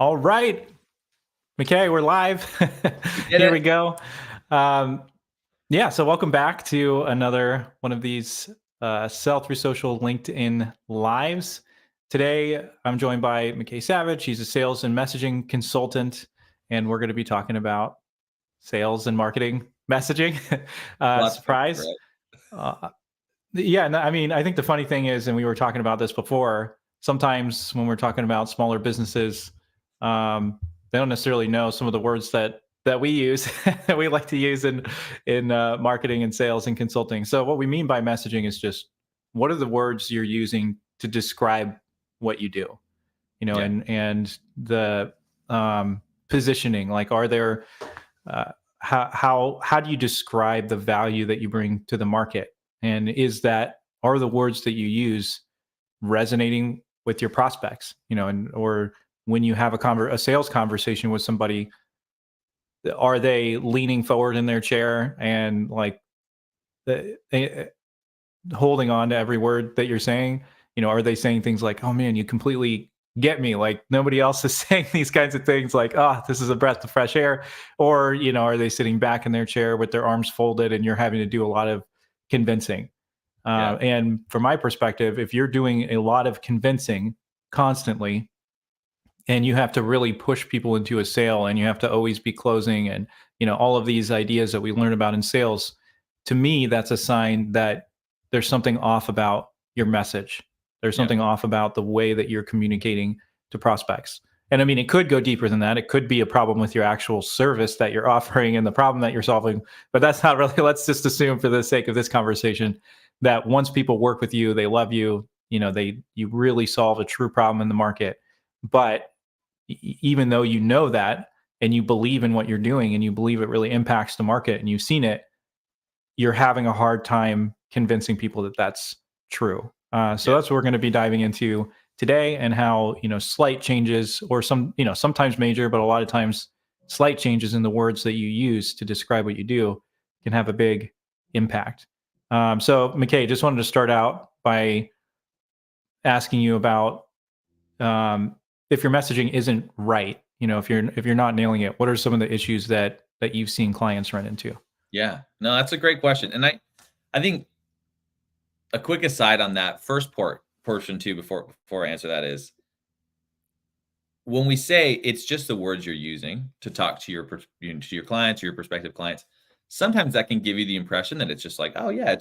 All right, McKay, we're live. We did Here we it. go. Um, yeah, so welcome back to another one of these Sell Through Social LinkedIn Lives. Today, I'm joined by McKay Savage. He's a sales and messaging consultant, and we're going to be talking about sales and marketing messaging. Lots of fun, Surprise. right? Uh, yeah, no, I mean, I think the funny thing is, and we were talking about this before, sometimes when we're talking about smaller businesses, they don't necessarily know some of the words that we use that we like to use in marketing and sales and consulting. So what we mean by messaging is just what are the words you're using to describe what you do, Yeah. and the positioning. Like, are there uh, how do you describe the value that you bring to the market, and are the words that you use resonating with your prospects, and or when you have a sales conversation with somebody, are they leaning forward in their chair and like holding on to every word that you're saying? Are they saying things like, oh man, you completely get me, like nobody else is saying these kinds of things, like, oh, this is a breath of fresh air? Or are they sitting back in their chair with their arms folded and you're having to do a lot of convincing? Yeah. And from my perspective, if you're doing a lot of convincing constantly and you have to really push people into a sale and you have to always be closing, and all of these ideas that we learn about in sales, to me that's a sign that there's something off about your message. There's Yeah. something off about the way that you're communicating to prospects. And I mean, it could go deeper than that. It could be a problem with your actual service that you're offering and the problem that you're solving. But that's not really, let's just assume for the sake of this conversation that once people work with you, they love you, you really solve a true problem in the market. But even though you know that and you believe in what you're doing and you believe it really impacts the market and you've seen it, you're having a hard time convincing people that that's true. So Yeah. that's what we're going to be diving into today, and how slight changes, or sometimes major, but a lot of times slight changes in the words that you use to describe what you do can have a big impact. So McKay, just wanted to start out by asking you about, if your messaging isn't right, if you're not nailing it, what are some of the issues that you've seen clients run into? Yeah. No, that's a great question. And I think a quick aside on that first portion too, before I answer that, is when we say it's just the words you're using to talk to to your clients or your prospective clients, sometimes that can give you the impression that it's just like, oh yeah,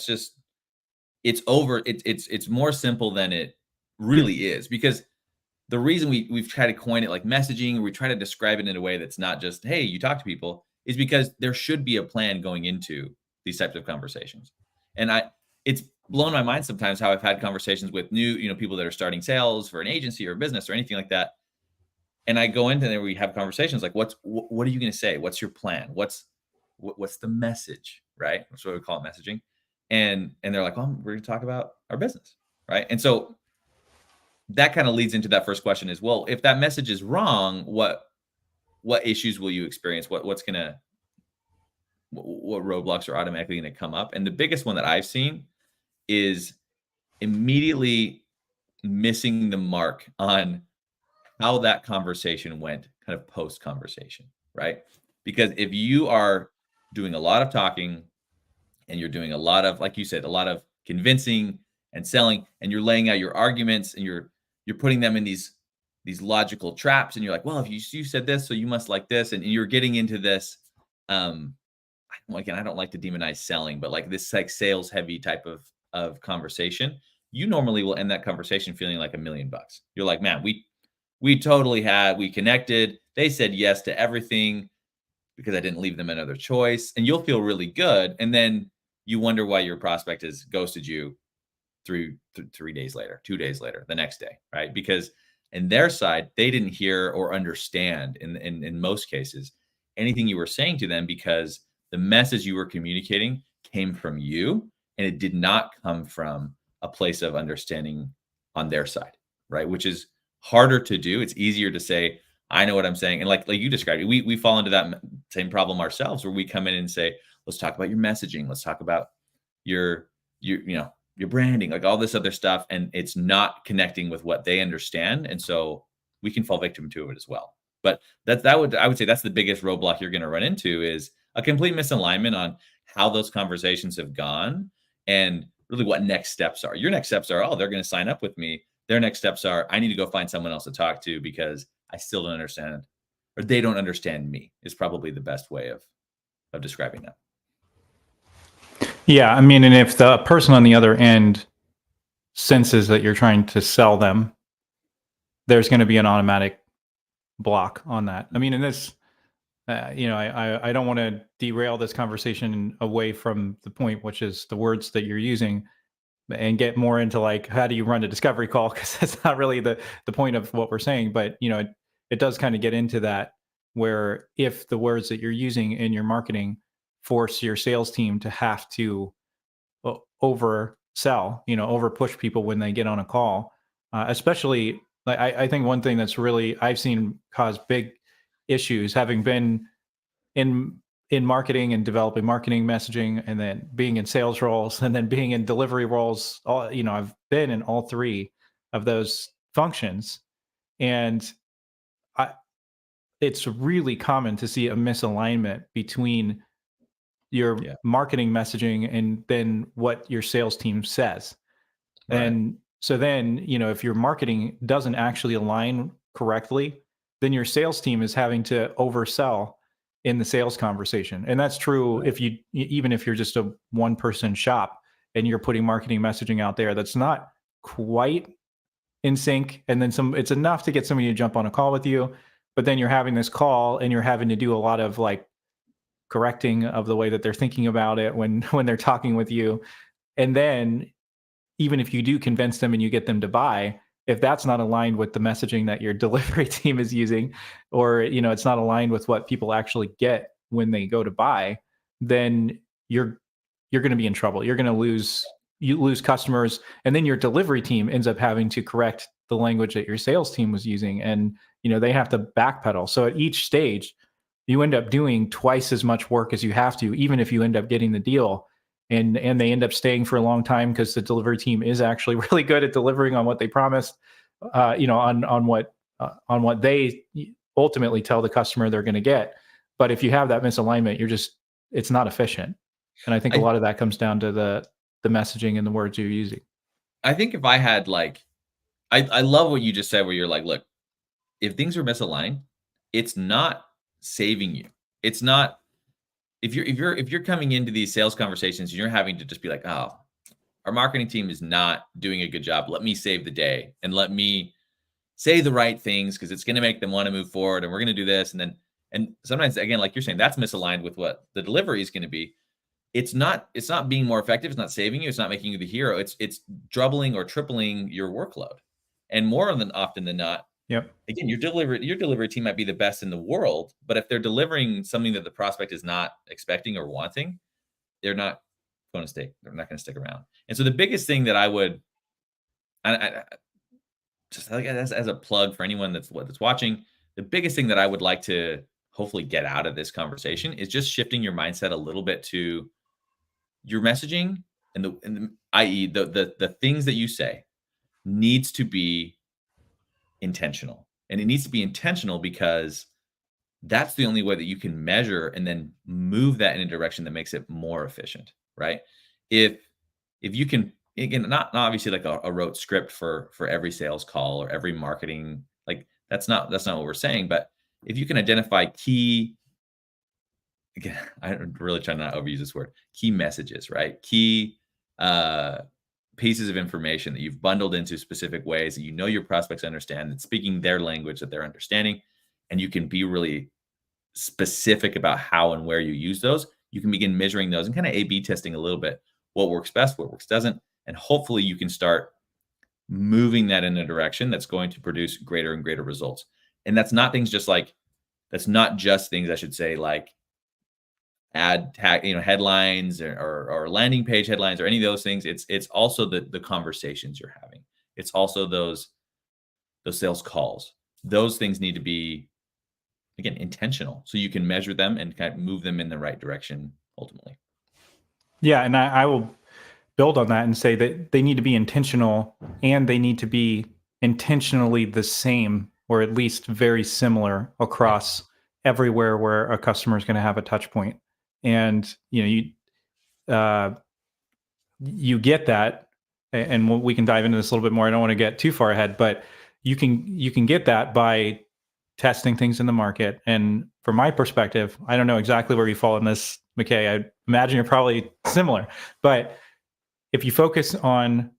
it's more simple than it really is. Because the reason we've tried to coin it like messaging, or we try to describe it in a way that's not just, hey, you talk to people, is because there should be a plan going into these types of conversations. And it's blown my mind sometimes how I've had conversations with new, people that are starting sales for an agency or a business or anything like that. And I go into there, we have conversations like, what are you going to say? What's your plan? What's the message? Right? That's what we call it, messaging. And they're like, well, we're going to talk about our business. Right. And so that kind of leads into that first question is, well, if that message is wrong, what issues will you experience? What roadblocks are automatically going to come up? And the biggest one that I've seen is immediately missing the mark on how that conversation went, kind of post conversation, right? Because if you are doing a lot of talking and you're doing a lot of, like you said, a lot of convincing and selling, and you're laying out your arguments, and you're putting them in these logical traps, and you're like, well, if you said this, so you must like this, and you're getting into this, again, I don't like to demonize selling, but like this like sales heavy type of conversation, you normally will end that conversation feeling like $1,000,000. You're like, man, we connected. They said yes to everything because I didn't leave them another choice, and you'll feel really good. And then you wonder why your prospect has ghosted you 3 days later, 2 days later, the next day, right? Because in their side, they didn't hear or understand in most cases anything you were saying to them, because the message you were communicating came from you, and it did not come from a place of understanding on their side, right? Which is harder to do. It's easier to say, I know what I'm saying. And like you described it, we fall into that same problem ourselves, where we come in and say, let's talk about your messaging. Let's talk about your branding, like all this other stuff. And it's not connecting with what they understand. And so we can fall victim to it as well. But I would say that's the biggest roadblock you're going to run into is a complete misalignment on how those conversations have gone and really what next steps are. Your next steps are, oh, they're going to sign up with me. Their next steps are, I need to go find someone else to talk to because I still don't understand, or they don't understand me, is probably the best way of describing that. Yeah, I mean, and if the person on the other end senses that you're trying to sell them, there's going to be an automatic block on that. I mean, in this, I don't want to derail this conversation away from the point, which is the words that you're using, and get more into like, how do you run a discovery call? Because that's not really the point of what we're saying. But, it does kind of get into that, where if the words that you're using in your marketing force your sales team to have to oversell, over push people when they get on a call, especially I think one thing that's really I've seen cause big issues, having been in marketing and developing marketing messaging, and then being in sales roles, and then being in delivery roles. I've been in all three of those functions, and it's really common to see a misalignment between your marketing messaging and then what your sales team says. Right. And so then, if your marketing doesn't actually align correctly, then your sales team is having to oversell in the sales conversation. And that's true even if you're just a one person shop and you're putting marketing messaging out there that's not quite in sync. And then it's enough to get somebody to jump on a call with you, but then you're having this call and you're having to do a lot of like correcting of the way that they're thinking about it when they're talking with you. And then even if you do convince them and you get them to buy, if that's not aligned with the messaging that your delivery team is using, or it's not aligned with what people actually get when they go to buy, then you're going to be in trouble. You're going to lose customers, and then your delivery team ends up having to correct the language that your sales team was using, and they have to backpedal. So at each stage, you end up doing twice as much work as you have to, even if you end up getting the deal. And they end up staying for a long time because the delivery team is actually really good at delivering on what they promised, on what they ultimately tell the customer they're going to get. But if you have that misalignment, it's not efficient. And I think a lot of that comes down to the messaging and the words you're using. I think if I had I love what you just said, where you're like, look, if things are misaligned, it's not saving you. It's not, if you're coming into these sales conversations and you're having to just be like, oh, our marketing team is not doing a good job. Let me save the day and let me say the right things because it's going to make them want to move forward, and we're going to do this. And sometimes, again, like you're saying, that's misaligned with what the delivery is going to be. It's not being more effective. It's not saving you. It's not making you the hero. It's doubling or tripling your workload. And more than often than not, again, your delivery team might be the best in the world, but if they're delivering something that the prospect is not expecting or wanting, they're not going to stick. They're not going to stick around. And so the biggest thing that I would, I just like as a plug for anyone that's watching, the biggest thing that I would like to hopefully get out of this conversation is just shifting your mindset a little bit to your messaging i.e. the things that you say needs to be intentional. And it needs to be intentional because that's the only way that you can measure and then move that in a direction that makes it more efficient, right? If you can, again, not obviously like a rote script for every sales call or every marketing, like that's not what we're saying. But if you can identify key, again, I'm really trying not to overuse this word, key messages, right? Key pieces of information that you've bundled into specific ways that your prospects understand, and speaking their language that they're understanding, and you can be really specific about how and where you use those, you can begin measuring those and kind of A/B testing a little bit what works best, what works doesn't, and hopefully you can start moving that in a direction that's going to produce greater and greater results. And that's not just things I should say like add tag, headlines or landing page headlines or any of those things. It's also the conversations you're having. It's also those sales calls. Those things need to be, again, intentional, so you can measure them and kind of move them in the right direction ultimately. Yeah, and I will build on that and say that they need to be intentional, and they need to be intentionally the same or at least very similar across everywhere where a customer is going to have a touch point. And you get that, and we can dive into this a little bit more. I don't want to get too far ahead, but you can get that by testing things in the market. And from my perspective, I don't know exactly where you fall in this, McKay. I imagine you're probably similar, but if you focus on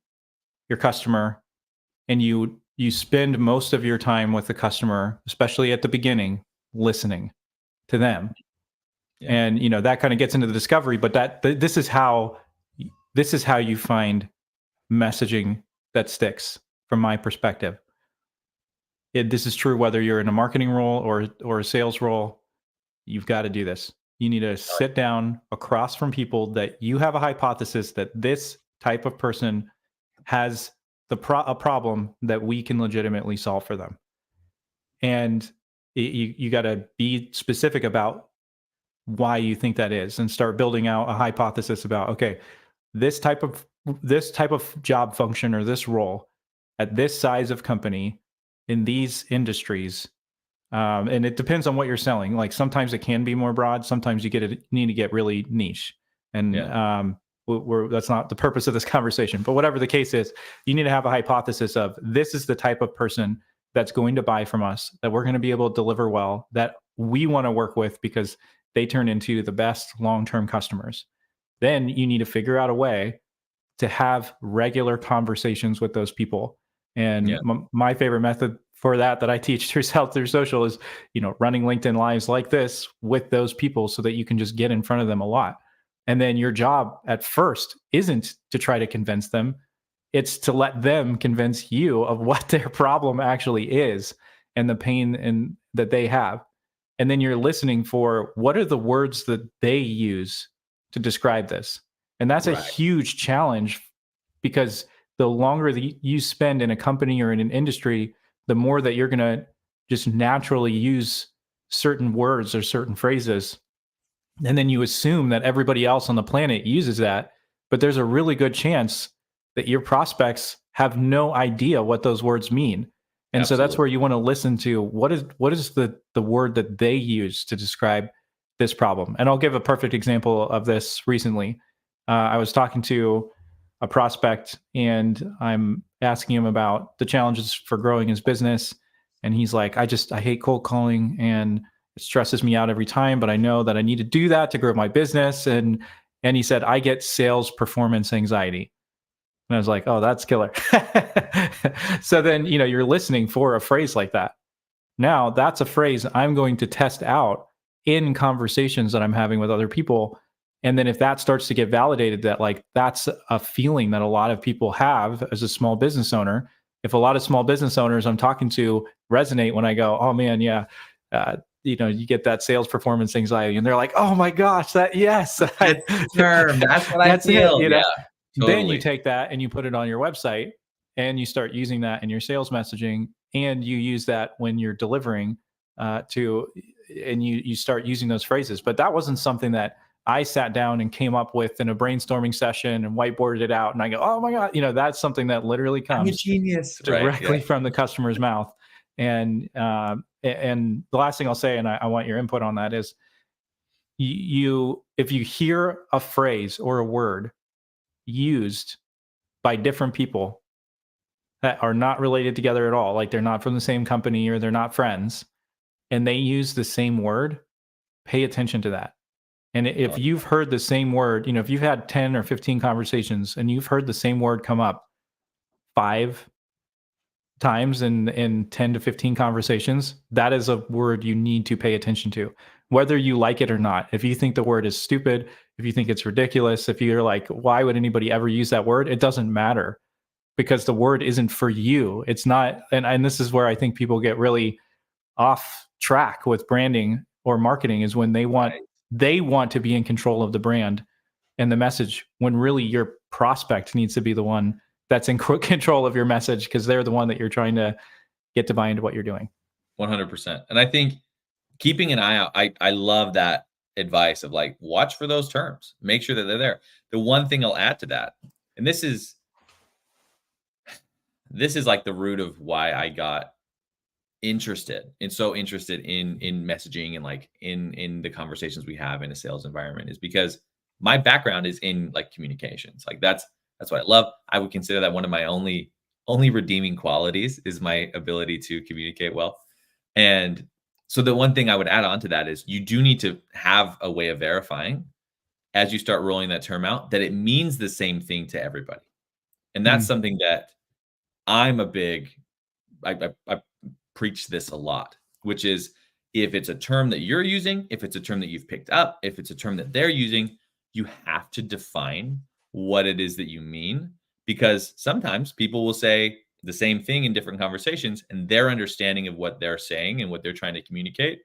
your customer and you spend most of your time with the customer, especially at the beginning, listening to them, and that kind of gets into the discovery. But this is how you find messaging that sticks, from my perspective. This is true whether you're in a marketing role or a sales role. You've got to do this. You need to sit down across from people that you have a hypothesis that this type of person has a problem that we can legitimately solve for them. And you got to be specific about why you think that is, and start building out a hypothesis about, okay, this type of job function or this role at this size of company in these industries. And it depends on what you're selling. Like sometimes it can be more broad. Sometimes you need to get really niche. And that's not the purpose of this conversation. But whatever the case is, you need to have a hypothesis of, this is the type of person that's going to buy from us, that we're going to be able to deliver well, that we want to work with because they turn into the best long-term customers. Then you need to figure out a way to have regular conversations with those people. And my favorite method for that I teach through Social is, running LinkedIn Lives like this with those people so that you can just get in front of them a lot. And then your job at first isn't to try to convince them. It's to let them convince you of what their problem actually is and the pain that they have. And then you're listening for, what are the words that they use to describe this? And that's a huge challenge, because the longer that you spend in a company or in an industry, the more that you're going to just naturally use certain words or certain phrases. And then you assume that everybody else on the planet uses that, but there's a really good chance that your prospects have no idea what those words mean. And so that's where you want to listen to, what is the word that they use to describe this problem. And I'll give a perfect example of this recently. I was talking to a prospect and I'm asking him about the challenges for growing his business. And he's like, I hate cold calling and it stresses me out every time, but I know that I need to do that to grow my business. And he said, I get sales performance anxiety. And I was like, oh, that's killer. So then, you're listening for a phrase like that. Now that's a phrase I'm going to test out in conversations that I'm having with other people. And then if that starts to get validated, that like, that's a feeling that a lot of people have as a small business owner. If a lot of small business owners I'm talking to resonate when I go, oh man, yeah, you get that sales performance anxiety, and they're like, oh my gosh, yes. That's the term. That's what I feel. Totally. Then you take that and you put it on your website and you start using that in your sales messaging, and you use that when you're delivering and you start using those phrases. But that wasn't something that I sat down and came up with in a brainstorming session and whiteboarded it out. And I go, oh my God, that's something that literally comes directly from the customer's mouth. And the last thing I'll say, and I want your input on that, is if you hear a phrase or a word used by different people that are not related together at all, like they're not from the same company or they're not friends, and they use the same word, pay attention to that. And if you've heard the same word, if you've had 10 or 15 conversations and you've heard the same word come up 5 times in 10 to 15 conversations, that is a word you need to pay attention to, whether you like it or not. If you think the word is stupid, if you think it's ridiculous, if you're like, why would anybody ever use that word? It doesn't matter, because the word isn't for you. It's not. And this is where I think people get really off track with branding or marketing, is when they want to be in control of the brand and the message, when really your prospect needs to be the one that's in control of your message, because they're the one that you're trying to get to buy into what you're doing. 100%. And I think keeping an eye out, I love that advice of like, watch for those terms, make sure that they're there. The one thing I'll add to that, and this is like the root of why I got interested and so interested in messaging and like in the conversations we have in a sales environment is because my background is in like communications. Like that's what I love. I would consider that one of my only redeeming qualities is my ability to communicate well. And so the one thing I would add on to that is you do need to have a way of verifying as you start rolling that term out that it means the same thing to everybody. And that's Mm. something that I'm a big I preach this a lot, which is if it's a term that you're using, if it's a term that you've picked up, if it's a term that they're using, you have to define what it is that you mean, because sometimes people will say the same thing in different conversations and their understanding of what they're saying and what they're trying to communicate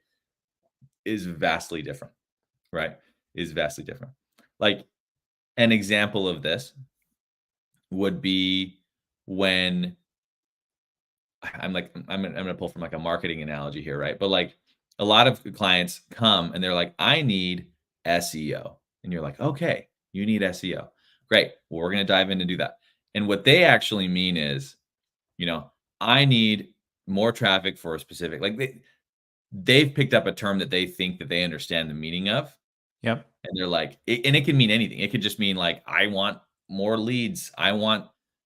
is vastly different, right? Is vastly different. Like an example of this would be when I'm gonna pull from like a marketing analogy here, right? But like a lot of clients come and they're like, I need SEO. And you're like, okay, you need SEO. Great. Well, we're gonna dive in and do that. And what they actually mean is, you know, I need more traffic for a specific, like they've picked up a term that they think that they understand the meaning of. Yep. And they're like, and it can mean anything. It could just mean like, I want more leads.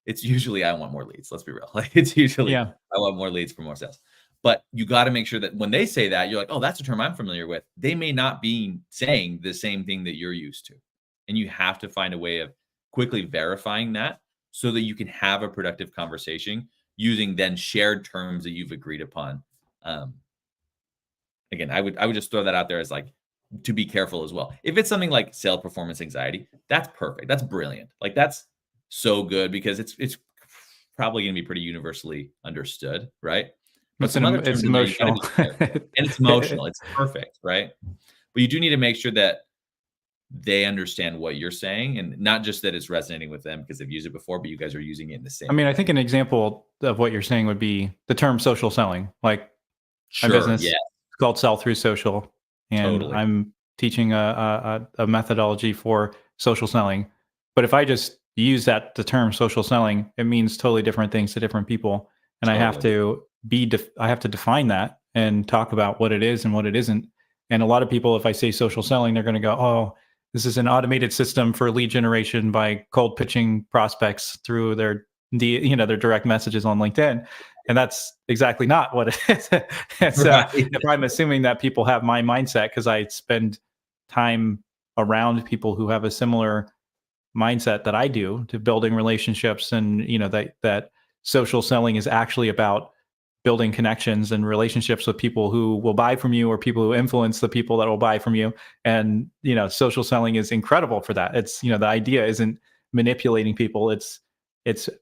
It's usually I want more leads. Let's be real. Like it's usually Yeah. I want more leads for more sales. But you got to make sure that when they say that, you're like, oh, that's a term I'm familiar with. They may not be saying the same thing that you're used to. And you have to find a way of quickly verifying that so that you can have a productive conversation using then shared terms that you've agreed upon. Um, Again, I would just throw that out there as like to be careful as well. If it's something like sales performance anxiety, that's perfect. That's brilliant. Like that's so good because it's probably going to be pretty universally understood, right? But some other It's terms in there you got to emotional. be careful. And it's emotional. It's perfect, right? But you do need to make sure that they understand what you're saying and not just that it's resonating with them because they've used it before, but you guys are using it in the same I mean, I way. think an example of what you're saying would be the term social selling. Like my Sure. business Yeah, is called Sell Through Social, and totally. I'm teaching a methodology for social selling. But if I just use the term social selling, it means totally different things to different people, and I have Totally. to I have to define that and talk about what it is and what it isn't. And a lot of people, if I say social selling, they're going to go, "Oh, this is an automated system for lead generation by cold pitching prospects through their direct messages on LinkedIn." And that's exactly not what it is. And so Right. if I'm assuming that people have my mindset because I spend time around people who have a similar mindset that I do to building relationships, and that social selling is actually about building connections and relationships with people who will buy from you or people who influence the people that will buy from you. And social selling is incredible for that. It's the idea isn't manipulating people, it's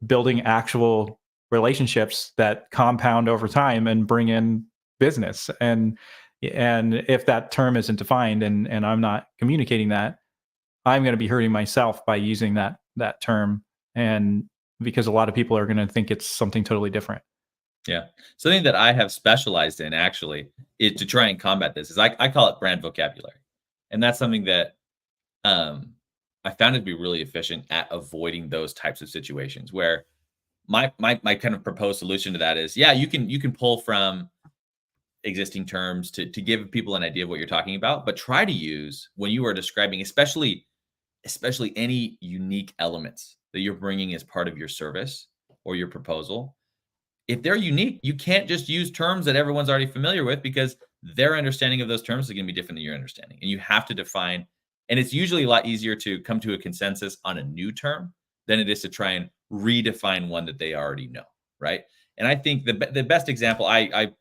building actual relationships that compound over time and bring in business. And if that term isn't defined and I'm not communicating that, I'm going to be hurting myself by using that term, and because a lot of people are going to think it's something totally different. Yeah. Something that I have specialized in actually is to try and combat this is I call it brand vocabulary. And that's something that um I found it to be really efficient at avoiding those types of situations where my kind of proposed solution to that is yeah, you can pull from existing terms to give people an idea of what you're talking about, but try to use when you are describing especially any unique elements that you're bringing as part of your service or your proposal. If they're unique, you can't just use terms that everyone's already familiar with because their understanding of those terms is going to be different than your understanding. And you have to define, and it's usually a lot easier to come to a consensus on a new term than it is to try and redefine one that they already know, right? And I think the best example, I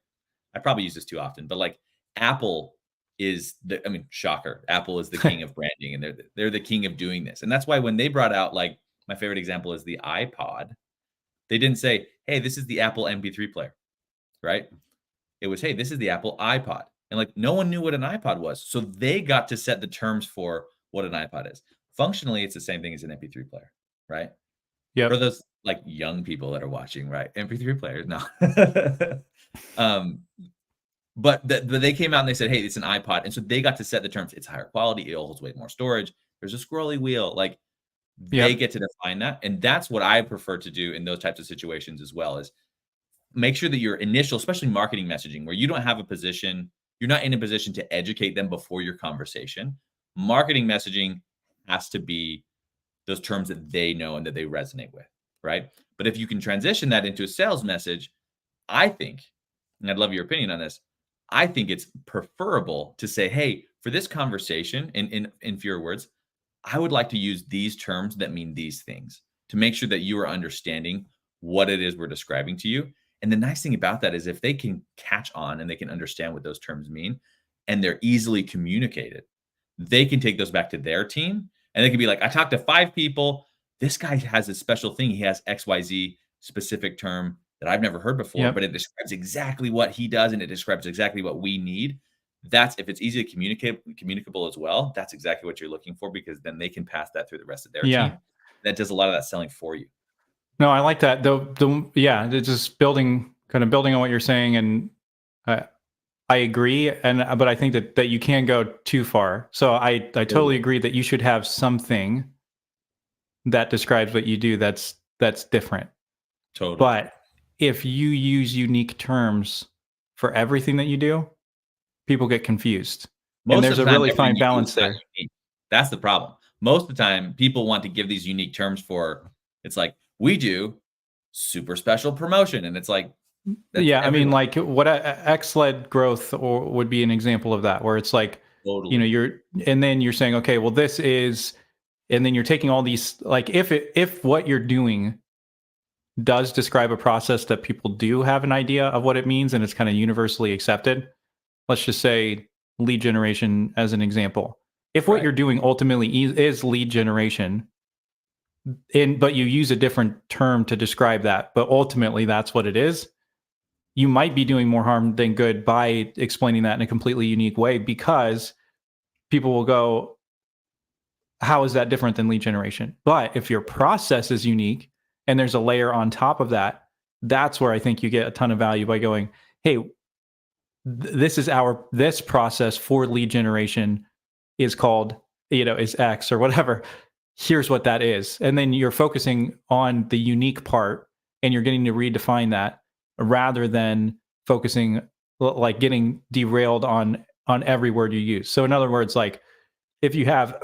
probably use this too often, but like Apple shocker, Apple is the king of branding and they're the king of doing this. And that's why when they brought out, like, my favorite example is the iPod, they didn't say, hey, this is the Apple MP3 player, right? It was, hey, this is the Apple iPod. And like no one knew what an iPod was. So they got to set the terms for what an iPod is. Functionally, it's the same thing as an MP3 player, right? For Yep. those like young people that are watching, right? MP3 players, no. um, but they came out and they said, hey, it's an iPod. And so they got to set the terms. It's higher quality. It holds way more storage. There's a scrolly wheel. Like they Yep. get to define that. And that's what I prefer to do in those types of situations as well is make sure that your initial, especially marketing messaging, where you don't have a position, you're not in a position to educate them before your conversation. Marketing messaging has to be those terms that they know and that they resonate with, right? But if you can transition that into a sales message, I think, and I'd love your opinion on this, I think it's preferable to say, hey, for this conversation, in fewer words, I would like to use these terms that mean these things to make sure that you are understanding what it is we're describing to you. And the nice thing about that is if they can catch on and they can understand what those terms mean and they're easily communicated, they can take those back to their team and they can be like, I talked to 5 people. This guy has a special thing. He has XYZ specific term that I've never heard before, Yep. but it describes exactly what he does and it describes exactly what we need. That's if it's easy to communicable as well, that's exactly what you're looking for, because then they can pass that through the rest of their Yeah. team. That does a lot of that selling for you. No, I like that. It's just building on what you're saying, and I agree. But I think that you can go too far. So I totally agree that you should have something that describes what you do that's different. Totally. But if you use unique terms for everything that you do, people get confused. And there's a really fine balance there. That's the problem. Most of the time, people want to give these unique terms for, it's like, we do super special promotion. And it's like, yeah, I mean, like what X-led growth would be an example of that, where it's like, totally. And then you're saying, okay, well, this is, and then you're taking all these, like, if what you're doing does describe a process that people do have an idea of what it means and it's kind of universally accepted. Let's just say lead generation as an example. If what you're doing ultimately is lead generation, but you use a different term to describe that, but ultimately that's what it is, you might be doing more harm than good by explaining that in a completely unique way, because people will go, how is that different than lead generation? But if your process is unique and there's a layer on top of that, that's where I think you get a ton of value by going, hey, this process for lead generation is called, is X or whatever. Here's what that is. And then you're focusing on the unique part and you're getting to redefine that, rather than focusing, like, getting derailed on every word you use. So in other words, like, if you have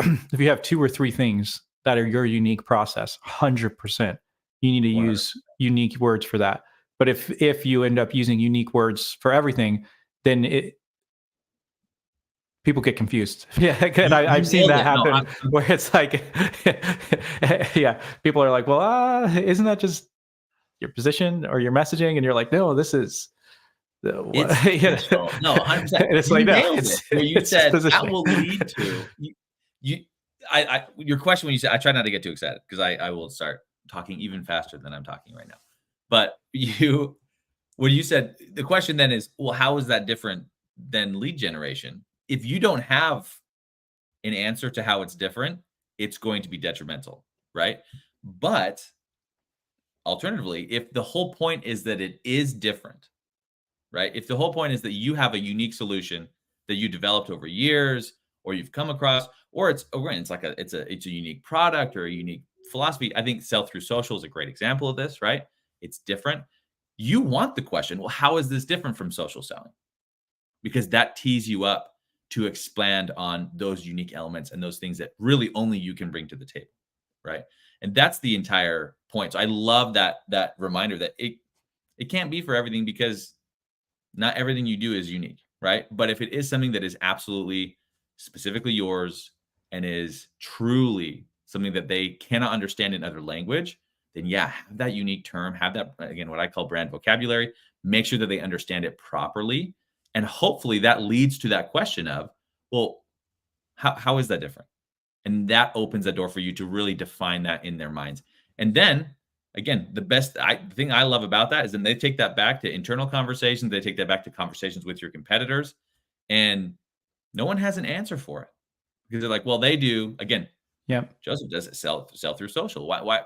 2 or 3 things that are your unique process, 100%, you need to 100%. Use unique words for that. But if you end up using unique words for everything, then people get confused. Yeah, and I've seen that happen. Where it's like, yeah, people are like, well, isn't that just your position or your messaging? And you're like, no, this is. No, 100%. And it's like, no, you said that will lead to your question when you said, I try not to get too excited because I will start talking even faster than I'm talking right now. But when you said, the question then is, well, how is that different than lead generation? If you don't have an answer to how it's different, it's going to be detrimental, right? But alternatively, if the whole point is that it is different, right? If the whole point is that you have a unique solution that you developed over years, or you've come across, or it's a unique product or a unique philosophy. I think Sell Through Social is a great example of this, right? It's different. You want the question, well, how is this different from social selling? Because that tees you up to expand on those unique elements and those things that really only you can bring to the table, right? And that's the entire point. So I love that reminder that it can't be for everything, because not everything you do is unique, right? But if it is something that is absolutely specifically yours and is truly something that they cannot understand in other language, then yeah, have that unique term, have that, again, what I call brand vocabulary, make sure that they understand it properly. And hopefully that leads to that question of, well, how is that different? And that opens the door for you to really define that in their minds. And then, again, the thing I love about that is then they take that back to internal conversations. They take that back to conversations with your competitors, and no one has an answer for it, because they're like, well, they do. Again, yeah, Joseph does it sell through social. Why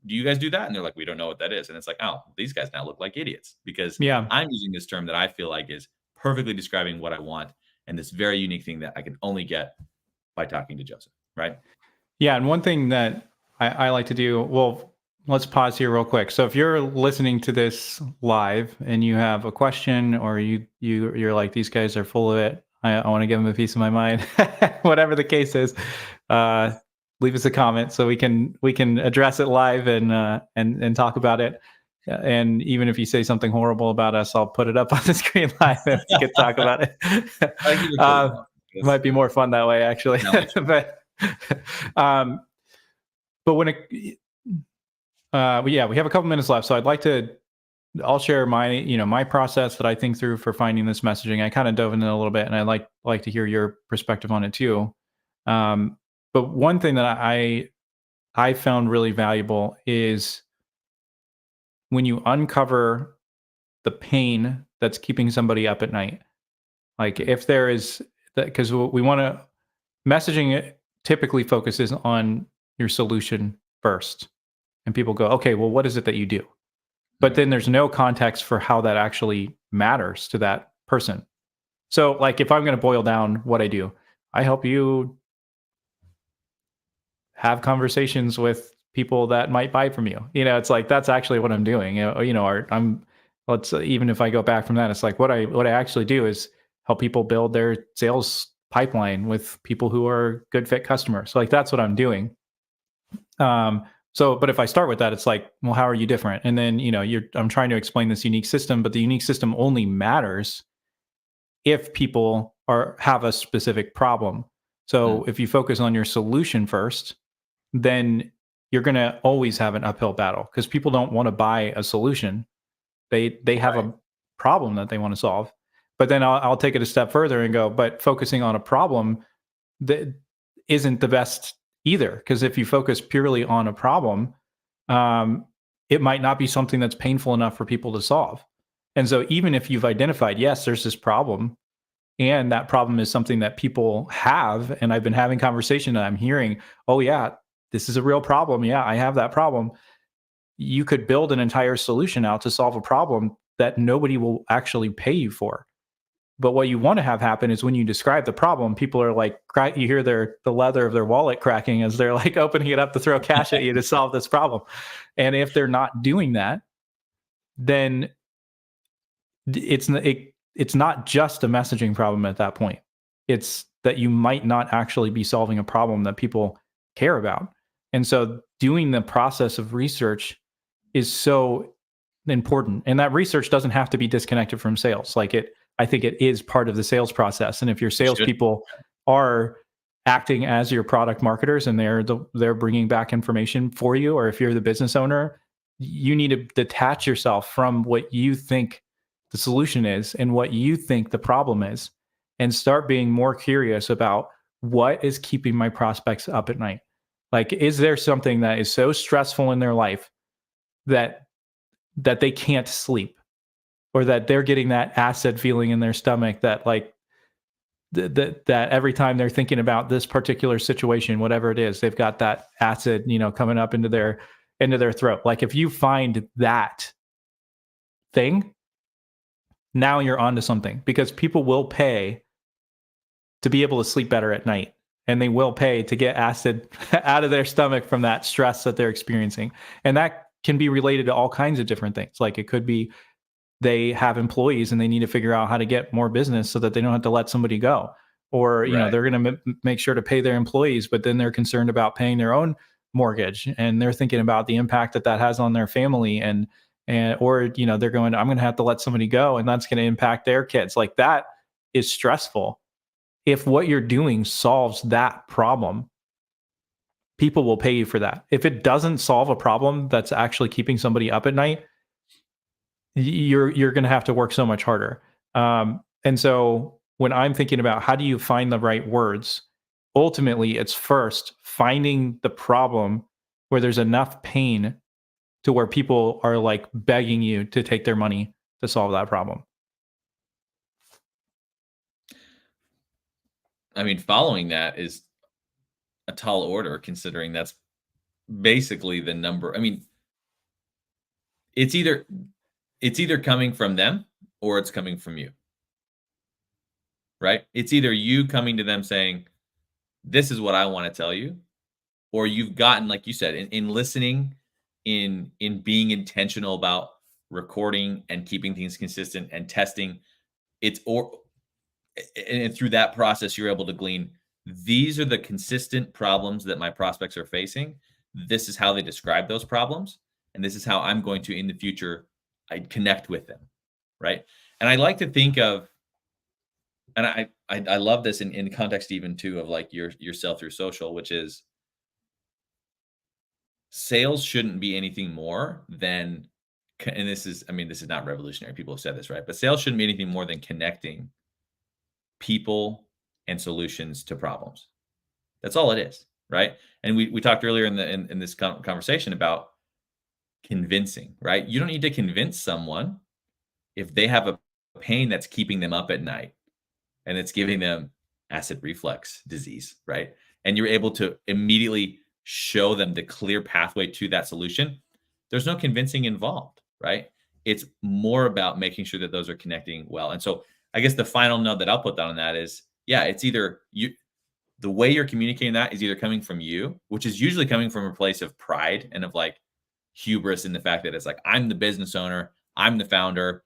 do you guys do that? And they're like, we don't know what that is. And it's like, oh, these guys now look like idiots, because I'm using this term that I feel like is perfectly describing what I want, and this very unique thing that I can only get by talking to Joseph, right? Yeah, and one thing that I like to do, well, let's pause here real quick. So if you're listening to this live and you have a question, or you're like, these guys are full of it, I want to give them a piece of my mind, whatever the case is, leave us a comment so we can address it live and talk about it. And even if you say something horrible about us, I'll put it up on the screen live and we can talk about it. Might be more fun that way, actually. But when it, yeah, we have a couple minutes left, so I'll share my process that I think through for finding this messaging. I kind of dove into it a little bit, and I like to hear your perspective on it too. But one thing that I found really valuable is when you uncover the pain that's keeping somebody up at night. Like if there is that, because we want to, messaging it typically focuses on your solution first. And people go, okay, well, what is it that you do? But then there's no context for how that actually matters to that person. So like if I'm going to boil down what I do, I help you have conversations with people that might buy from you. It's like, that's actually what I'm doing. Even if I go back from that, it's like what I actually do is help people build their sales pipeline with people who are good fit customers. So like, that's what I'm doing. But if I start with that, it's like, well, how are you different? And then, I'm trying to explain this unique system, but the unique system only matters if people have a specific problem. So if you focus on your solution first, then you're going to always have an uphill battle because people don't want to buy a solution. They have a problem that they want to solve. But then I'll take it a step further and go, but focusing on a problem that isn't the best either, because if you focus purely on a problem, it might not be something that's painful enough for people to solve. And so even if you've identified, yes, there's this problem, and that problem is something that people have, and I've been having conversation and I'm hearing, oh yeah, this is a real problem. Yeah, I have that problem. You could build an entire solution out to solve a problem that nobody will actually pay you for. But what you want to have happen is when you describe the problem, people are like, you hear the leather of their wallet cracking as they're like opening it up to throw cash at you to solve this problem. And if they're not doing that, then it's not just a messaging problem at that point. It's that you might not actually be solving a problem that people care about. And so doing the process of research is so important. And that research doesn't have to be disconnected from sales. I think it is part of the sales process. And if your salespeople are acting as your product marketers and they're bringing back information for you, or if you're the business owner, you need to detach yourself from what you think the solution is and what you think the problem is, and start being more curious about what is keeping my prospects up at night. Like, is there something that is so stressful in their life that they can't sleep, or that they're getting that acid feeling in their stomach that like that every time they're thinking about this particular situation, whatever it is, they've got that acid, coming up into their throat. Like if you find that thing, now you're onto something, because people will pay to be able to sleep better at night, and they will pay to get acid out of their stomach from that stress that they're experiencing. And that can be related to all kinds of different things. Like it could be they have employees and they need to figure out how to get more business so that they don't have to let somebody go, or they're going to make sure to pay their employees, but then they're concerned about paying their own mortgage, and they're thinking about the impact that has on their family, or they're going, I'm going to have to let somebody go, and that's going to impact their kids. Like that is stressful. If what you're doing solves that problem, people will pay you for that. If it doesn't solve a problem that's actually keeping somebody up at night, you're going to have to work so much harder. And so when I'm thinking about how do you find the right words, ultimately it's first finding the problem where there's enough pain to where people are like begging you to take their money to solve that problem. I mean, following that is a tall order, considering that's basically the number. I mean, it's either coming from them or it's coming from you, right? It's either you coming to them saying, this is what I want to tell you, or you've gotten, like you said, in listening in being intentional about recording and keeping things consistent and testing. And through that process, you're able to glean, these are the consistent problems that my prospects are facing. This is how they describe those problems, and this is how I'm going to, in the future, I connect with them, right? And I like to think of, and I love this in context even too of like yourself through social, which is sales shouldn't be anything more than, and this is, I mean, this is not revolutionary. People have said this, right? But sales shouldn't be anything more than connecting people and solutions to problems. That's all it is, right? And we talked earlier in this conversation about convincing, right? You don't need to convince someone if they have a pain that's keeping them up at night and it's giving them acid reflux disease, right? And you're able to immediately show them the clear pathway to that solution. There's no convincing involved, right? It's more about making sure that those are connecting well. And so I guess the final note that I'll put down on that is, yeah, it's either the way you're communicating that is either coming from you, which is usually coming from a place of pride and of like hubris in the fact that it's like, I'm the business owner, I'm the founder,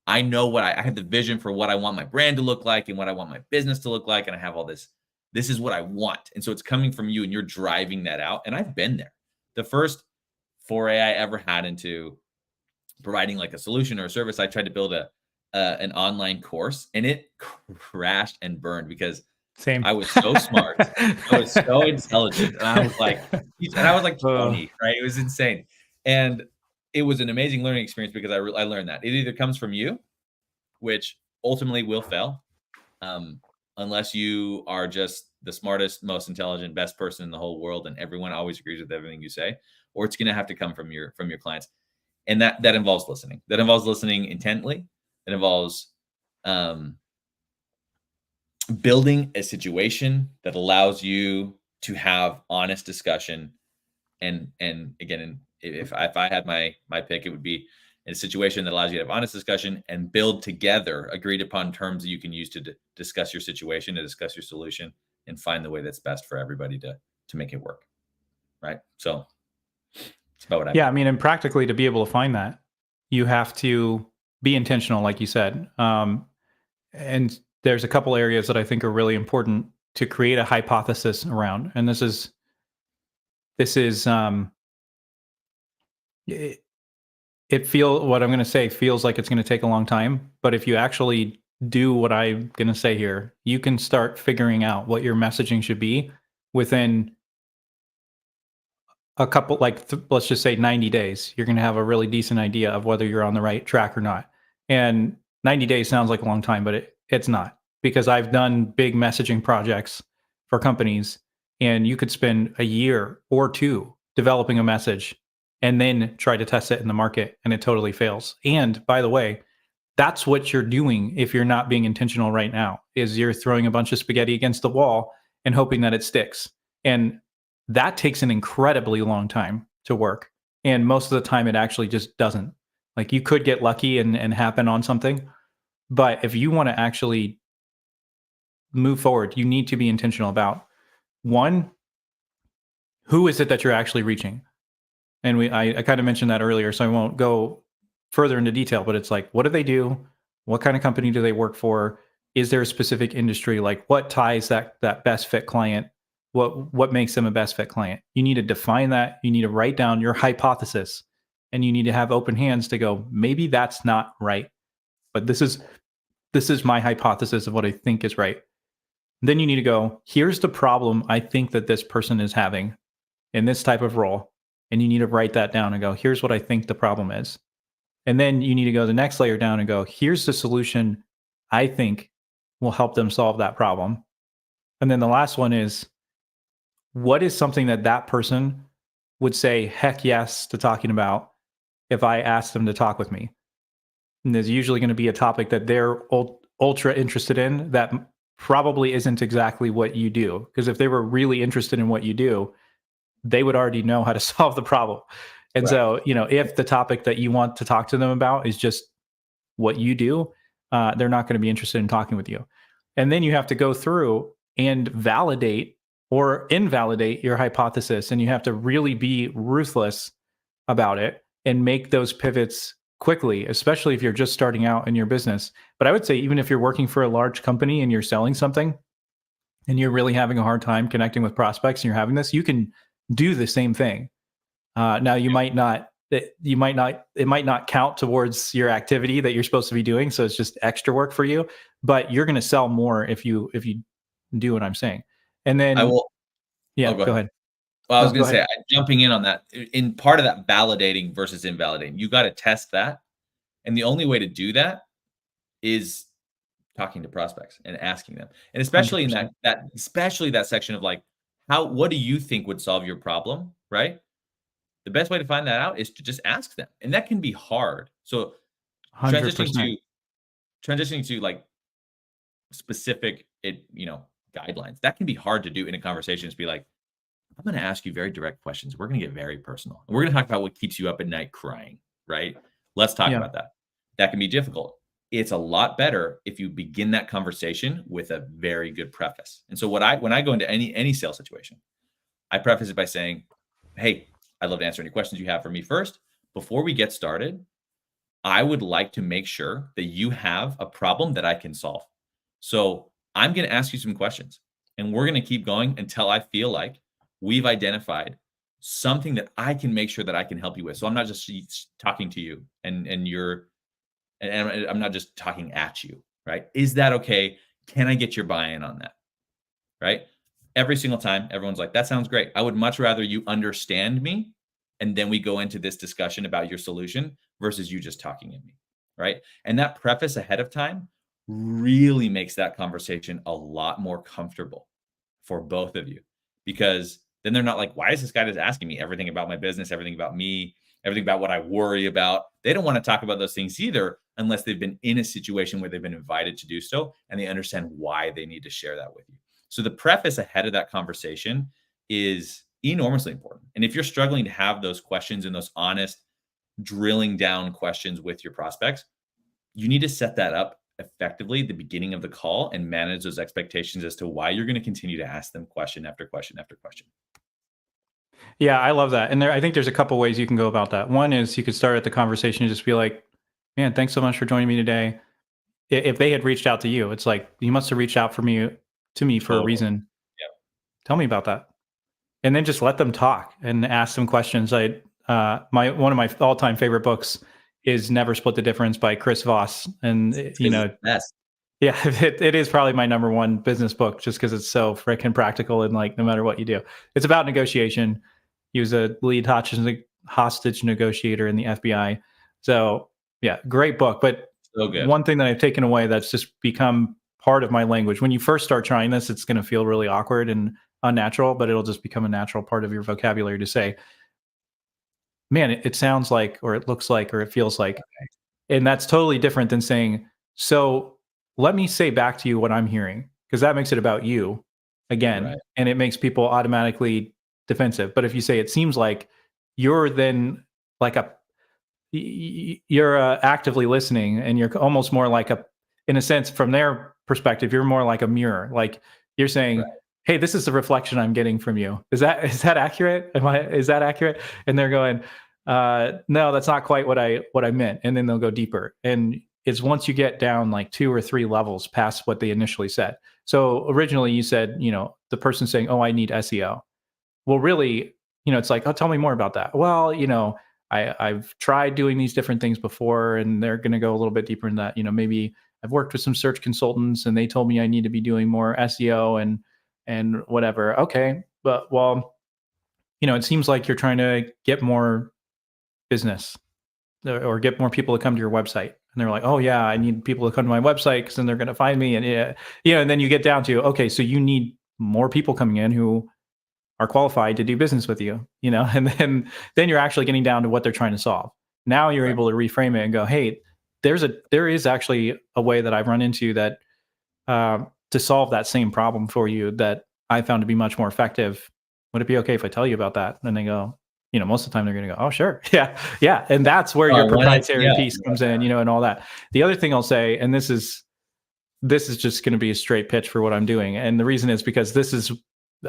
I know what I have the vision for what I want my brand to look like and what I want my business to look like. And I have all this is what I want. And so it's coming from you and you're driving that out. And I've been there. The first foray I ever had into providing like a solution or a service, I tried to build an online course, and it crashed and burned because Same. I was so smart. I was so intelligent. And I was like 20, right? It was insane. And it was an amazing learning experience because I learned that it either comes from you, which ultimately will fail, unless you are just the smartest, most intelligent, best person in the whole world, and everyone always agrees with everything you say, or it's going to have to come from your clients. And that involves listening. That involves listening intently. It involves building a situation that allows you to have honest discussion. And again, if I had my pick, it would be in a situation that allows you to have honest discussion and build together agreed upon terms that you can use to discuss your situation, to discuss your solution, and find the way that's best for everybody to make it work. Right. So it's about what I mean, and practically to be able to find that, you have to be intentional, like you said. And there's a couple areas that I think are really important to create a hypothesis around. And this is what I'm going to say feels like it's going to take a long time, but if you actually do what I'm going to say here, you can start figuring out what your messaging should be within a couple, let's just say 90 days. You're going to have a really decent idea of whether you're on the right track or not. And 90 days sounds like a long time, but it's not, because I've done big messaging projects for companies, and you could spend a year or two developing a message and then try to test it in the market, and it totally fails. And by the way, that's what you're doing if you're not being intentional right now, is you're throwing a bunch of spaghetti against the wall and hoping that it sticks. And that takes an incredibly long time to work. And most of the time it actually just doesn't. Like, you could get lucky and happen on something, but if you want to actually move forward, you need to be intentional about, one, who is it that you're actually reaching? And I kind of mentioned that earlier, so I won't go further into detail, but it's like, what do they do? What kind of company do they work for? Is there a specific industry? Like, what ties that best fit client? What makes them a best fit client? You need to define that. You need to write down your hypothesis, and you need to have open hands to go, maybe that's not right, but this is my hypothesis of what I think is right. Then you need to go, here's the problem I think that this person is having in this type of role. And you need to write that down and go, here's what I think the problem is. And then you need to go the next layer down and go, here's the solution I think will help them solve that problem. And then the last one is, what is something that person would say heck yes to talking about if I asked them to talk with me? And there's usually going to be a topic that they're ultra interested in that probably isn't exactly what you do. Because if they were really interested in what you do, they would already know how to solve the problem. And right. So, if the topic that you want to talk to them about is just what you do, they're not going to be interested in talking with you. And then you have to go through and validate or invalidate your hypothesis. And you have to really be ruthless about it and make those pivots quickly, especially if you're just starting out in your business. But I would say, even if you're working for a large company and you're selling something and you're really having a hard time connecting with prospects and you're having this, you can do the same thing. Now it might not count towards your activity that you're supposed to be doing. So it's just extra work for you, but you're going to sell more if you do what I'm saying. And then I will. yeah, Oh, go ahead. Well, I was No, going go to say, ahead. jumping in on that, in part of that validating versus invalidating, you got to test that. And the only way to do that is talking to prospects and asking them. And especially in 100%. especially that section of like, what do you think would solve your problem? Right. The best way to find that out is to just ask them. And that can be hard. So transitioning 100%. to like specific guidelines, that can be hard to do in a conversation. Just be like, I'm going to ask you very direct questions. We're going to get very personal. And we're going to talk about what keeps you up at night crying, right? Let's talk Yeah. about that. That can be difficult. It's a lot better if you begin that conversation with a very good preface. And so when I go into any sales situation, I preface it by saying, hey, I'd love to answer any questions you have for me first. Before we get started, I would like to make sure that you have a problem that I can solve. So I'm going to ask you some questions, and we're going to keep going until I feel like we've identified something that I can make sure that I can help you with. So I'm not just talking to you and I'm not just talking at you, right? Is that okay? Can I get your buy-in on that? Right? Every single time, everyone's like, that sounds great. I would much rather you understand me, and then we go into this discussion about your solution versus you just talking at me, right? And that preface ahead of time really makes that conversation a lot more comfortable for both of you, because then they're not like, why is this guy just asking me everything about my business, everything about me, everything about what I worry about? They don't want to talk about those things either, unless they've been in a situation where they've been invited to do so and they understand why they need to share that with you. So the preface ahead of that conversation is enormously important. And if you're struggling to have those questions and those honest drilling down questions with your prospects, you need to set that up effectively at the beginning of the call and manage those expectations as to why you're going to continue to ask them question after question after question. Yeah, I love that. And I think there's a couple ways you can go about that. One is you could start at the conversation and just be like, man, thanks so much for joining me today. If they had reached out to you, it's like, you must have reached out to me for a Totally. reason. Yep. Tell me about that. And then just let them talk and ask them questions. One of my all-time favorite books is Never Split the Difference by Chris Voss. And Yes. yeah, it is probably my number one business book, just because it's so freaking practical, and like, no matter what you do, it's about negotiation. He was a lead hostage negotiator in the FBI. So yeah, great book. But So good. one thing that I've taken away that's just become part of my language, when you first start trying this, it's going to feel really awkward and unnatural, but it'll just become a natural part of your vocabulary to say, man, it sounds like, or it looks like, or it feels like. And that's totally different than saying, so let me say back to you what I'm hearing, because that makes it about you again. Right. And it makes people automatically defensive. But if you say, it seems like, you're then like you're actively listening, and you're almost more like in a sense, from their perspective, you're more like a mirror. Like, you're saying, Right. hey, this is the reflection I'm getting from you. Is that accurate? Is that accurate? And they're going, no, that's not quite what I meant. And then they'll go deeper. And it's once you get down like 2 or 3 levels past what they initially said. So originally you said, the person saying, oh, I need SEO. Well, really, it's like, oh, tell me more about that. Well, I've tried doing these different things before, and they're going to go a little bit deeper in that. Maybe I've worked with some search consultants, and they told me I need to be doing more SEO and whatever. Okay, but well, it seems like you're trying to get more business or get more people to come to your website. And they're like, oh yeah, I need people to come to my website, because then they're going to find me. And and then you get down to, okay, so you need more people coming in who are qualified to do business with you, and then you're actually getting down to what they're trying to solve. Now you're able to reframe it and go, hey, there is actually a way that I've run into that to solve that same problem for you that I found to be much more effective. Would it be okay if I tell you about that? And they go, most of the time they're going to go, oh, sure. Yeah. And that's where your proprietary piece comes in, and all that. The other thing I'll say, and this is just going to be a straight pitch for what I'm doing. And the reason is because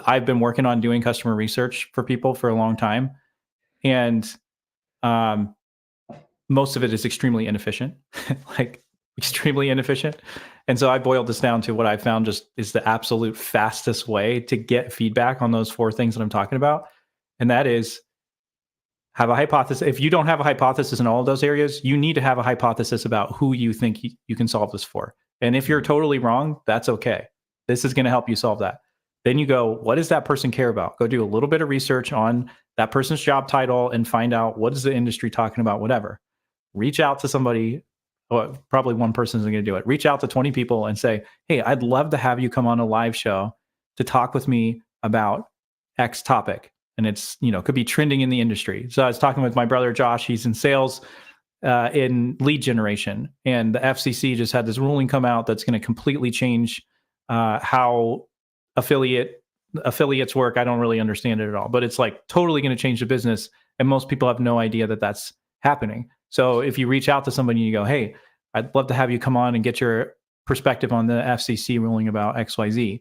I've been working on doing customer research for people for a long time. And most of it is extremely inefficient, like extremely inefficient. And so I boiled this down to what I found just is the absolute fastest way to get feedback on those 4 things that I'm talking about. And that is have a hypothesis. If you don't have a hypothesis in all of those areas, you need to have a hypothesis about who you think you can solve this for. And if you're totally wrong, that's okay. This is going to help you solve that. Then you go, what does that person care about? Go do a little bit of research on that person's job title and find out what is the industry talking about, whatever. Reach out to somebody. Well, probably one person isn't going to do it. Reach out to 20 people and say, hey, I'd love to have you come on a live show to talk with me about X topic. And it's, could be trending in the industry. So I was talking with my brother, Josh, he's in sales in lead generation. And the FCC just had this ruling come out that's going to completely change how affiliates work. I don't really understand it at all, but it's like totally going to change the business. And most people have no idea that that's happening. So if you reach out to somebody and you go, hey, I'd love to have you come on and get your perspective on the FCC ruling about XYZ,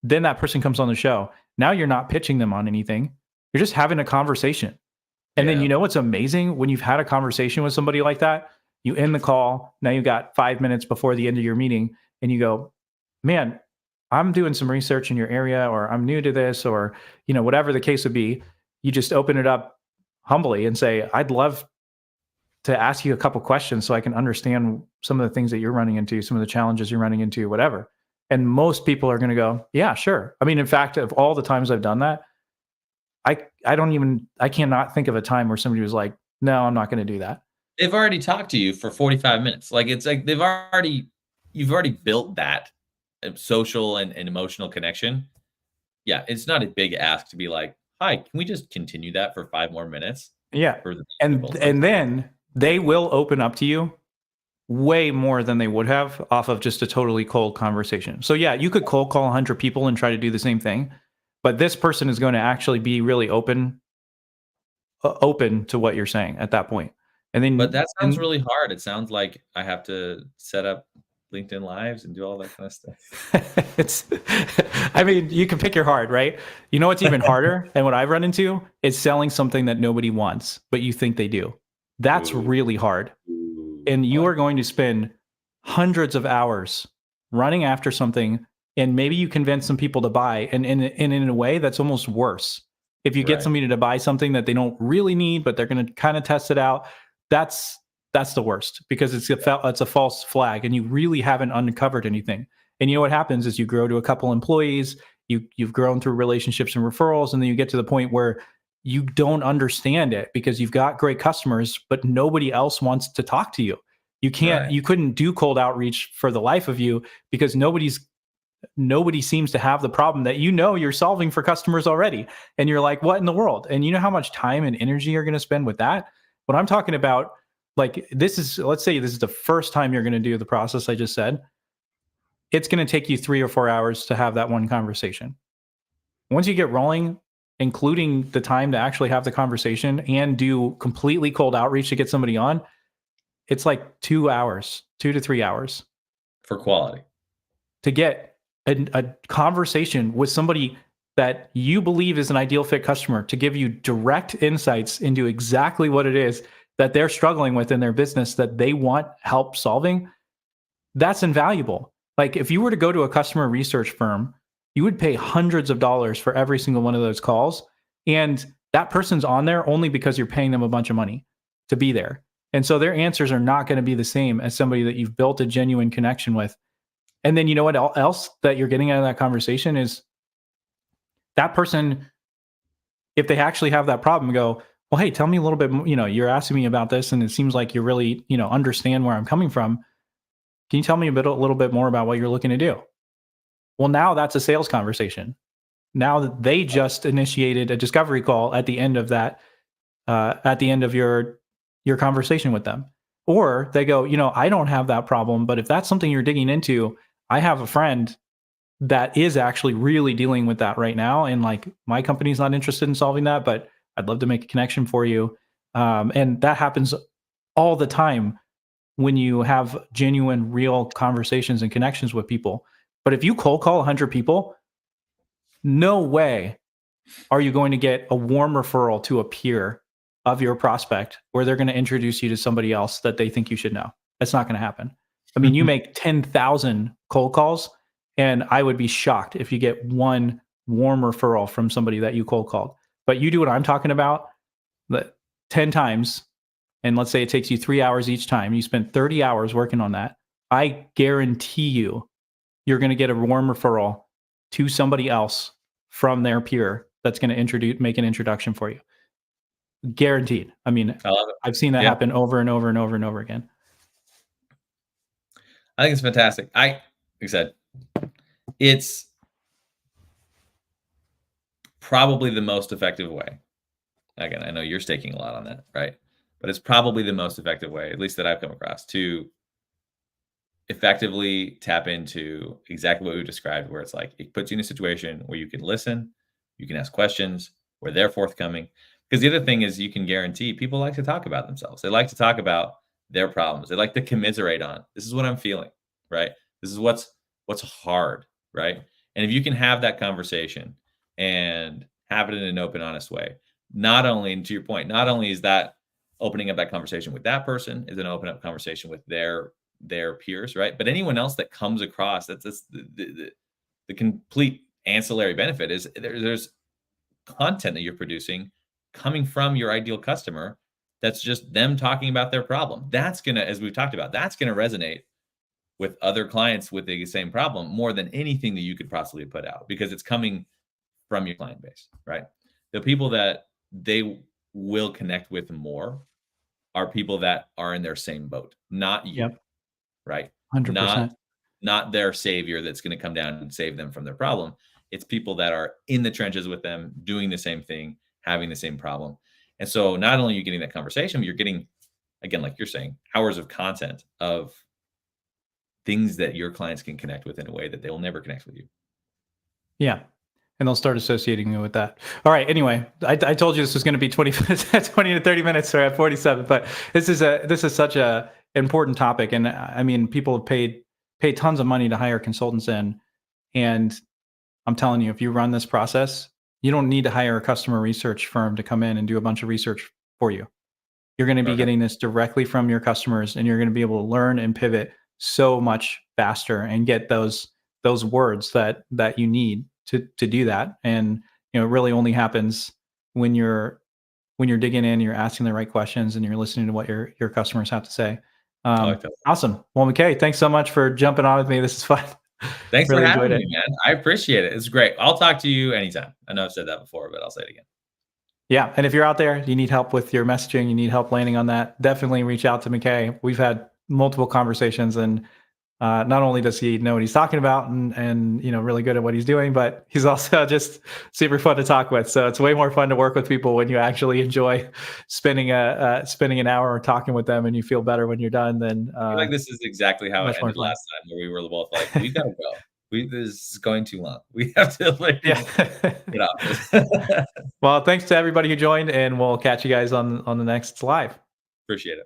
then that person comes on the show. Now you're not pitching them on anything. You're just having a conversation. And then what's amazing when you've had a conversation with somebody like that, you end the call. Now you got 5 minutes before the end of your meeting and you go, man, I'm doing some research in your area, or I'm new to this, or, whatever the case would be. You just open it up humbly and say, I'd love to ask you a couple questions so I can understand some of the things that you're running into, some of the challenges you're running into, whatever. And most people are going to go, yeah, sure. I mean, in fact, of all the times I've done that, I cannot think of a time where somebody was like, no, I'm not going to do that. They've already talked to you for 45 minutes. Like, it's like you've already built that social and emotional connection. Yeah. It's not a big ask to be like, hi, can we just continue that for 5 more minutes? Yeah. And then they will open up to you way more than they would have off of just a totally cold conversation. So yeah, you could cold call 100 people and try to do the same thing, but this person is going to actually be really open to what you're saying at that point. And then, but that sounds really hard. It sounds like I have to set up LinkedIn Lives and do all that kind of stuff. I mean, you can pick your hard, right? You know what's even harder, and what I've run into is selling something that nobody wants, but you think they do. That's really hard. And you are going to spend hundreds of hours running after something, and maybe you convince some people to buy, and in a way that's almost worse. If you get somebody to buy something that they don't really need, but they're going to kind of test it out, that's the worst, because it's a false flag, and you really haven't uncovered anything. And you know what happens is you grow to a couple employees, you've grown through relationships and referrals, and then you get to the point where you don't understand it because you've got great customers, but nobody else wants to talk to you. You couldn't do cold outreach for the life of you because nobody seems to have the problem that you're solving for customers already. And you're like, what in the world? And you know how much time and energy you're going to spend with that? What I'm talking about, like, let's say this is the first time you're going to do the process I just said. It's going to take you 3 or 4 hours to have that one conversation. Once you get rolling, including the time to actually have the conversation and do completely cold outreach to get somebody on, it's like 2 to 3 hours. For quality. To get a conversation with somebody that you believe is an ideal fit customer, to give you direct insights into exactly what it is that they're struggling with in their business that they want help solving, that's invaluable. Like, if you were to go to a customer research firm, you would pay hundreds of dollars for every single one of those calls. And that person's on there only because you're paying them a bunch of money to be there. And so their answers are not going to be the same as somebody that you've built a genuine connection with. And then you know what else that you're getting out of that conversation is that person, if they actually have that problem, go, well, hey, tell me a little bit, you're asking me about this and it seems like you really, understand where I'm coming from. Can you tell me a little bit more about what you're looking to do? Well, now that's a sales conversation. Now that they just initiated a discovery call at the end of that, at the end of your conversation with them. Or they go, I don't have that problem, but if that's something you're digging into, I have a friend that is actually really dealing with that right now. And like, my company's not interested in solving that, but I'd love to make a connection for you. And that happens all the time when you have genuine, real conversations and connections with people. But if you cold call 100 people, no way are you going to get a warm referral to a peer of your prospect where they're going to introduce you to somebody else that they think you should know. That's not going to happen. I mean, you make 10,000 cold calls, and I would be shocked if you get one warm referral from somebody that you cold called. But you do what I'm talking about 10 times, and let's say it takes you 3 hours each time. You spend 30 hours working on that. I guarantee you're going to get a warm referral to somebody else from their peer that's going to make an introduction for you. Guaranteed. I mean, I love it. I've seen that happen over and over and over and over again. I think it's fantastic. Like I said, it's probably the most effective way. Again, I know you're staking a lot on that, right? But it's probably the most effective way, at least that I've come across, to effectively tap into exactly what we described, where it's like it puts you in a situation where you can listen, you can ask questions, where they're forthcoming. Because the other thing is, you can guarantee people like to talk about themselves. They like to talk about their problems. They like to commiserate on, this is what I'm feeling, right? This is what's hard, right? And if you can have that conversation and have it in an open, honest way, not only, and to your point, not only is that opening up that conversation with that person, is an open up conversation with their peers, right? But anyone else that comes across, that's the complete ancillary benefit is there's content that you're producing coming from your ideal customer. That's just them talking about their problem. That's gonna, as we've talked about, that's gonna resonate with other clients with the same problem more than anything that you could possibly put out, because it's coming from your client base, right? The people that they will connect with more are people that are in their same boat, not you. Yep. Right? 100%. Not their savior that's going to come down and save them from their problem. It's people that are in the trenches with them, doing the same thing, having the same problem. And so not only are you getting that conversation, but you're getting, again, like you're saying, hours of content of things that your clients can connect with in a way that they will never connect with you. Yeah. And they'll start associating you with that. All right. Anyway, I told you this was going to be 20 to 30 minutes. We're at 47, but this is such a important topic. And I mean, people have paid tons of money to hire consultants in. And I'm telling you, if you run this process, you don't need to hire a customer research firm to come in and do a bunch of research for you. You're going to be getting this directly from your customers, and you're going to be able to learn and pivot so much faster and get those words that you need to do that. And it really only happens when you're digging in, you're asking the right questions, and you're listening to what your customers have to say. Awesome. Well, McKay, thanks so much for jumping on with me. This is fun. Thanks really for having me, man. I appreciate it. It's great. I'll talk to you anytime. I know I've said that before, but I'll say it again. Yeah. And if you're out there, you need help with your messaging, you need help landing on that, definitely reach out to McKay. We've had multiple conversations, and not only does he know what he's talking about and really good at what he's doing, but he's also just super fun to talk with. So it's way more fun to work with people when you actually enjoy spending an hour talking with them, and you feel better when you're done. Then I feel like this is exactly how it ended last time, where we were both like, we gotta go. This is going too long. We have to get off. Well, thanks to everybody who joined, and we'll catch you guys on the next live. Appreciate it.